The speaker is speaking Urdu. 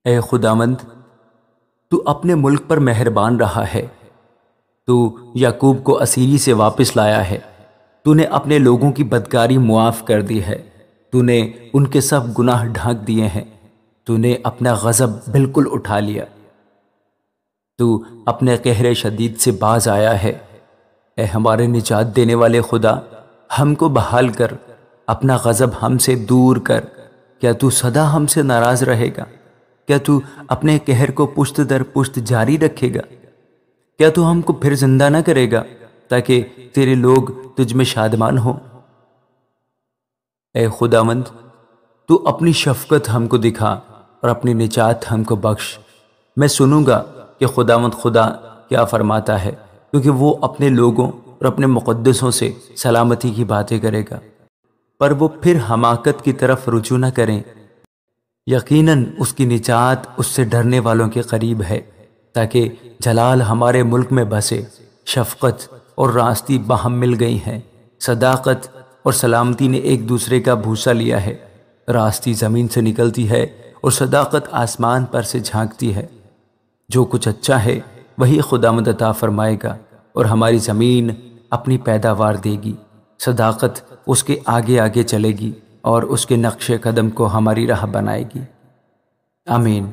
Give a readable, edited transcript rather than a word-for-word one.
اے خداوند، تو اپنے ملک پر مہربان رہا ہے۔ تو یعقوب کو اسیری سے واپس لایا ہے۔ تو نے اپنے لوگوں کی بدکاری معاف کر دی ہے۔ تو نے ان کے سب گناہ ڈھانک دیے ہیں۔ تو نے اپنا غضب بالکل اٹھا لیا۔ تو اپنے قہر شدید سے باز آیا ہے۔ اے ہمارے نجات دینے والے خدا، ہم کو بحال کر، اپنا غضب ہم سے دور کر۔ کیا تو سدا ہم سے ناراض رہے گا؟ کیا تو اپنے قہر کو پشت در پشت جاری رکھے گا؟ کیا تو ہم کو پھر زندہ نہ کرے گا تاکہ تیرے لوگ تجھ میں شادمان ہوں؟ اے خداوند، تو اپنی شفقت ہم کو دکھا اور اپنی نجات ہم کو بخش۔ میں سنوں گا کہ خداوند خدا کیا فرماتا ہے، کیونکہ وہ اپنے لوگوں اور اپنے مقدسوں سے سلامتی کی باتیں کرے گا، پر وہ پھر حماقت کی طرف رجوع نہ کریں۔ یقیناً اس کی نجات اس سے ڈرنے والوں کے قریب ہے، تاکہ جلال ہمارے ملک میں بسے۔ شفقت اور راستی باہم مل گئی ہیں، صداقت اور سلامتی نے ایک دوسرے کا بھوسا لیا ہے۔ راستی زمین سے نکلتی ہے اور صداقت آسمان پر سے جھانکتی ہے۔ جو کچھ اچھا ہے وہی خداوند عطا فرمائے گا، اور ہماری زمین اپنی پیداوار دے گی۔ صداقت اس کے آگے آگے چلے گی اور اس کے نقش قدم کو ہماری راہ بنائے گی۔ آمین۔